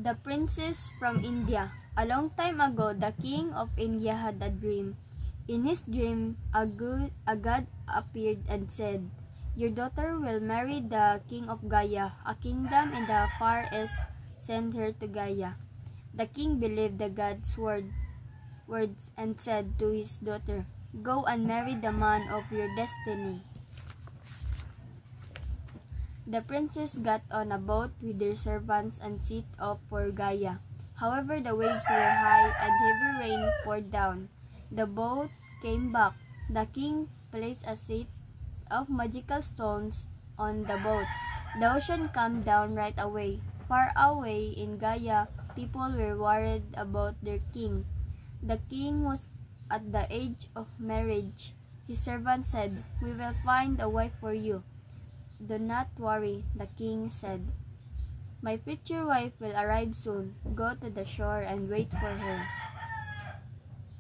The Princess from India. A long time ago, the king of India had a dream. In his dream, a god appeared and said, "Your daughter will marry the king of Gaya, a kingdom in the far east. Send her to Gaya." The king believed the god's words and said to his daughter, "Go and marry the man of your destiny." The princess got on a boat with her servants and set off for Gaya. However, the waves were high and heavy rain poured down. The boat came back. The king placed a set of magical stones on the boat. The ocean calmed down right away. Far away in Gaya, people were worried about their king. The king was at the age of marriage. His servant said, "We will find a wife for you." "Do not worry," the king said. "My future wife will arrive soon. Go to the shore and wait for her."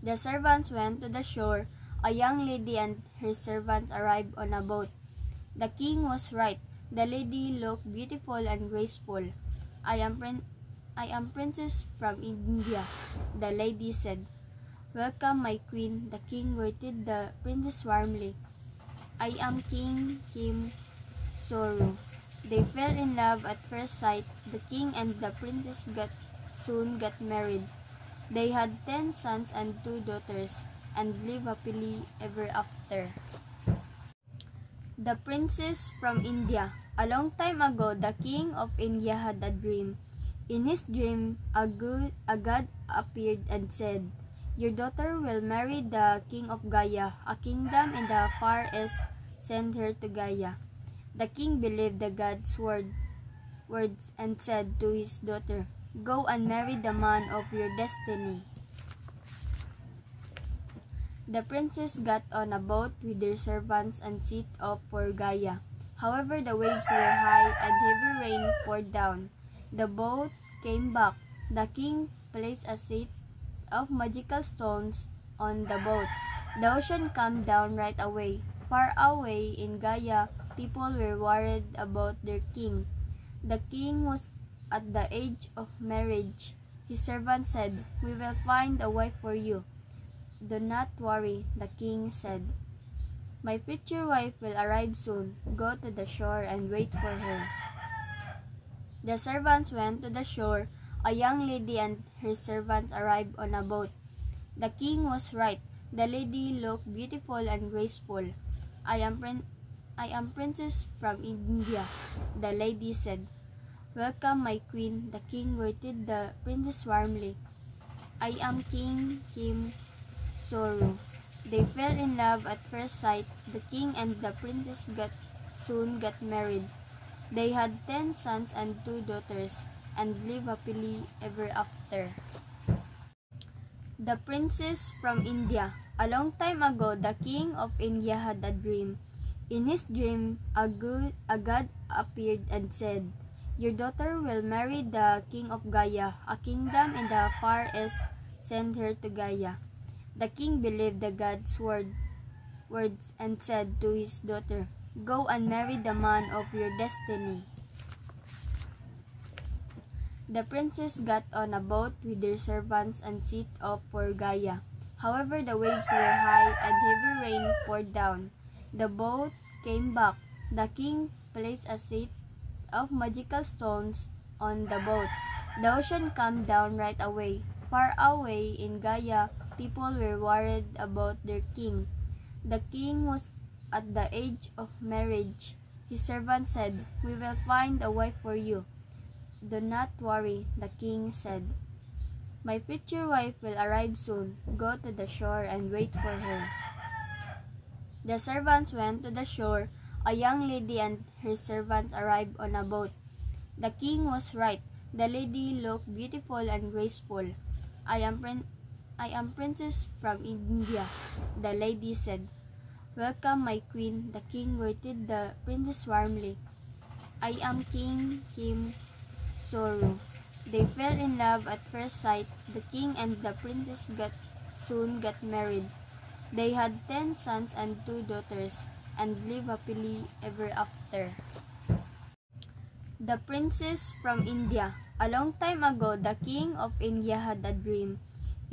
The servants went to the shore. A young lady and her servants arrived on a boat. The king was right. The lady looked beautiful and graceful. I am princess from India," the lady said. "Welcome, my queen," the king greeted the princess warmly. "I am King Kim Soru." They fell in love at first sight. The king and the princess soon got married. They had 10 sons and 2 daughters, and lived happily ever after. The Princess from India. A long time ago, the king of India had a dream. In his dream, a god appeared and said, "Your daughter will marry the king of Gaya, a kingdom in the far east. Send her to Gaya." The king believed the god's words and said to his daughter, "Go and marry the man of your destiny." The princess got on a boat with her servants and set off for Gaya. However, the waves were high and heavy rain poured down. The boat came back. The king placed a set of magical stones on the boat. The ocean calmed down right away. Far away in Gaya, people were worried about their king. The king was at the age of marriage. His servant said, "We will find a wife for you." "Do not worry," the king said. "My future wife will arrive soon. Go to the shore and wait for her." The servants went to the shore. A young lady and her servants arrived on a boat. The king was right. The lady looked beautiful and graceful. I am princess from India," the lady said. "Welcome, my queen," the king greeted the princess warmly. "I am King Kim Soru." They fell in love at first sight. The king and the princess soon got married. They had 10 sons and 2 daughters, and lived happily ever after. The Princess from India. A long time ago, the king of India had a dream. In his dream, a god appeared and said, "Your daughter will marry the king of Gaya, a kingdom in the far east. Send her to Gaya." The king believed the god's words and said to his daughter, "Go and marry the man of your destiny." The princess got on a boat with her servants and set off for Gaya. However, the waves were high and heavy rain poured down. The boat came back. The king placed a set of magical stones on the boat. The ocean calmed down right away. Far away in Gaya, people were worried about their king. The king was at the age of marriage. His servant said, "We will find a wife for you." "Do not worry," the king said. "My future wife will arrive soon. Go to the shore and wait for her." The servants went to the shore. A young lady and her servants arrived on a boat. The king was right. The lady looked beautiful and graceful. I am princess from India," the lady said. "Welcome, my queen," the king greeted the princess warmly. "I am King Kim Soru." They fell in love at first sight. The king and the princess soon got married. They had 10 sons and 2 daughters, and lived happily ever after. The Princess from India. A long time ago, the king of India had a dream.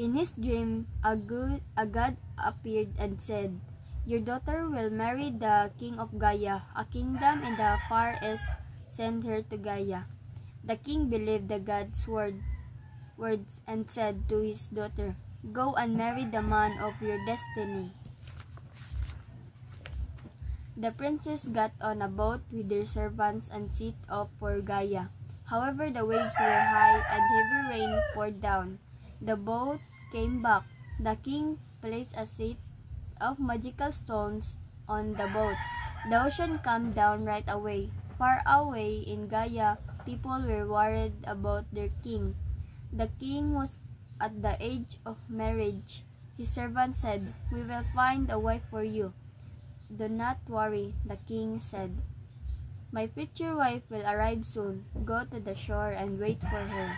In his dream, a god appeared and said, "Your daughter will marry the king of Gaya, a kingdom in the far east. Send her to Gaya." The king believed the god's words and said to his daughter, "Go and marry the man of your destiny." The princess got on a boat with their servants and set off for Gaya. However, the waves were high and heavy rain poured down. The boat came back. The king placed a set of magical stones on the boat. The ocean calmed down right away. Far away in Gaya, people were worried about their king. The king was at the age of marriage. His servant said, "We will find a wife for you." "Do not worry," the king said. "My future wife will arrive soon. Go to the shore and wait for her."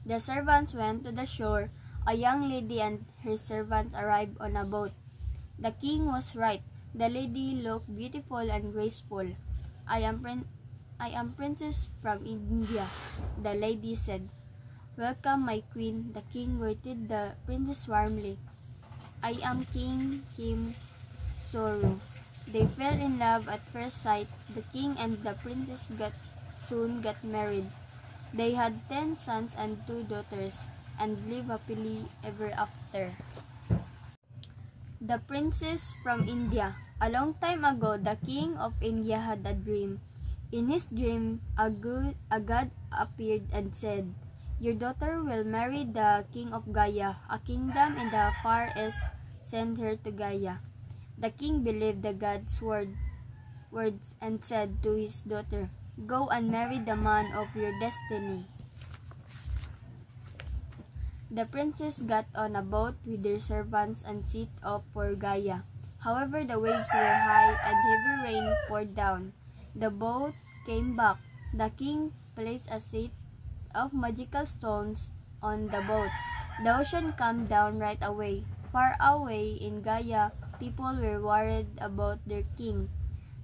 The servants went to the shore. A young lady and her servants arrived on a boat. The king was right. The lady looked beautiful and graceful. I am princess from India," the lady said. "Welcome, my queen." The king greeted the princess warmly. "I am King Kim Soru." They fell in love at first sight. The king and the princess soon got married. They had 10 sons and 2 daughters, and lived happily ever after. The Princess from India. A long time ago, the king of India had a dream. In his dream, a god appeared and said, "Your daughter will marry the king of Gaya, a kingdom in the far east. Send her to Gaya." The king believed the god's words and said to his daughter, "Go and marry the man of your destiny." The princess got on a boat with their servants and set off for Gaya. However, the waves were high and heavy rain poured down. The boat came back. The king placed a set of magical stones on the boat. The ocean calmed down right away. Far away in Gaya, people were worried about their king.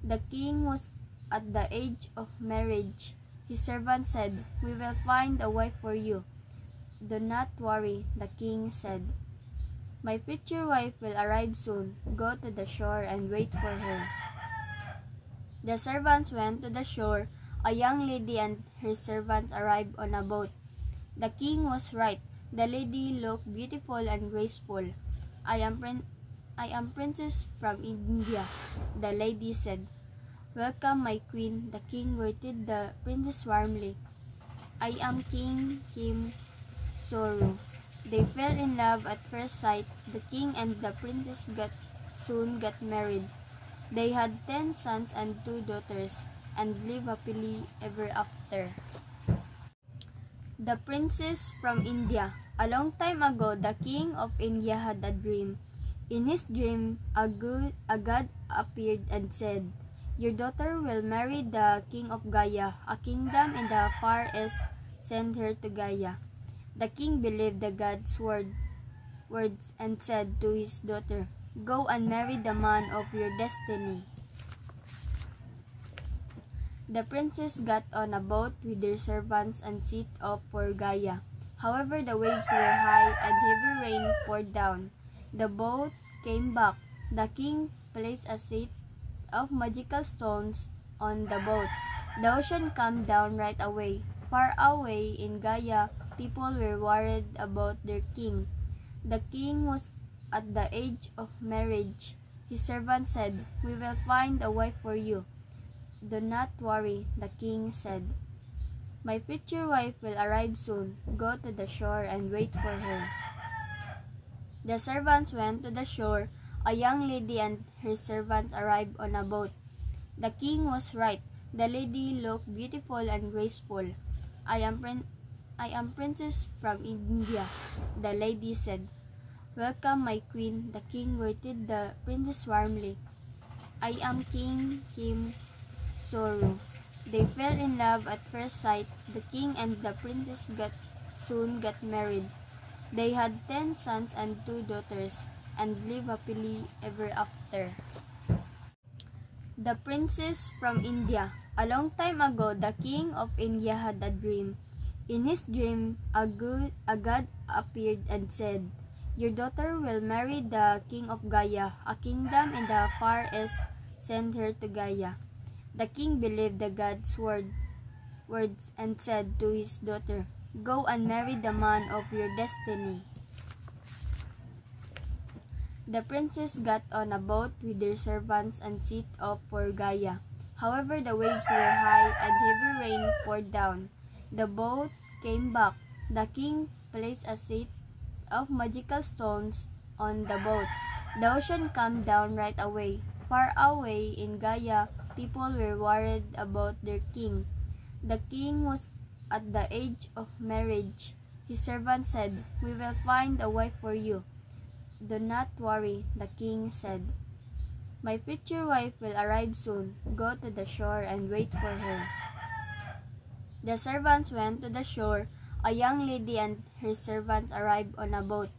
The king was at the age of marriage. His servant said, "We will find a wife for you." "Do not worry," the king said. "My future wife will arrive soon. Go to the shore and wait for her." The servants went to the shore. A young lady and her servants arrived on a boat. The king was right. The lady looked beautiful and graceful. I am princess from India," the lady said. "Welcome, my queen." The king greeted the princess warmly. "I am King Kim Soru." They fell in love at first sight. The king and the princess soon got married. They had 10 sons and 2 daughters, and lived happily ever after. The Princess from India. A long time ago, the king of India had a dream. In his dream, a god appeared and said, "Your daughter will marry the king of Gaya, a kingdom in the far east. Send her to Gaya." The king believed the god's words and said to his daughter, "Go and marry the man of your destiny." The princess got on a boat with their servants and set off for Gaya. However, the waves were high and heavy rain poured down. The boat came back. The king placed a set of magical stones on the boat. The ocean calmed down right away. Far away in Gaya, people were worried about their king. The king was at the age of marriage. His servant said, "We will find a wife for you." "Do not worry," the king said. "My future wife will arrive soon. Go to the shore and wait for her." The servants went to the shore. A young lady and her servants arrived on a boat. The king was right. The lady looked beautiful and graceful. I am princess from India," the lady said. "Welcome, my queen." The king greeted the princess warmly. "I am King Kim Soru." They fell in love at first sight. The king and the princess soon got married. They had 10 sons and 2 daughters, and lived happily ever after. The Princess from India. A long time ago, the king of India had a dream. In his dream, a god appeared and said, "Your daughter will marry the king of Gaya, a kingdom in the far east. Send her to Gaya." The king believed the god's words and said to his daughter, "Go and marry the man of your destiny." The princess got on a boat with their servants and set off for Gaya. However, the waves were high and heavy rain poured down. The boat came back. The king placed a set of magical stones on the boat. The ocean calmed down right away. Far away in Gaya, people were worried about their king. The king was at the age of marriage. His servant said, "We will find a wife for you." "Do not worry," the king said. "My future wife will arrive soon. Go to the shore and wait for her." The servants went to the shore. A young lady and her servants arrived on a boat.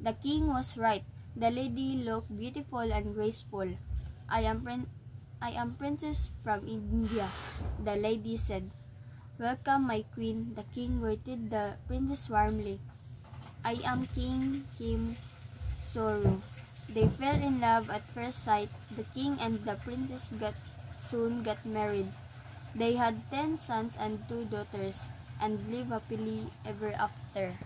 The king was right. The lady looked beautiful and graceful. I am princess from India," the lady said. "Welcome, my queen." The king greeted the princess warmly. "I am King Kim Soru." They fell in love at first sight. The king and the princess soon got married. They had 10 sons and 2 daughters, and lived happily ever after.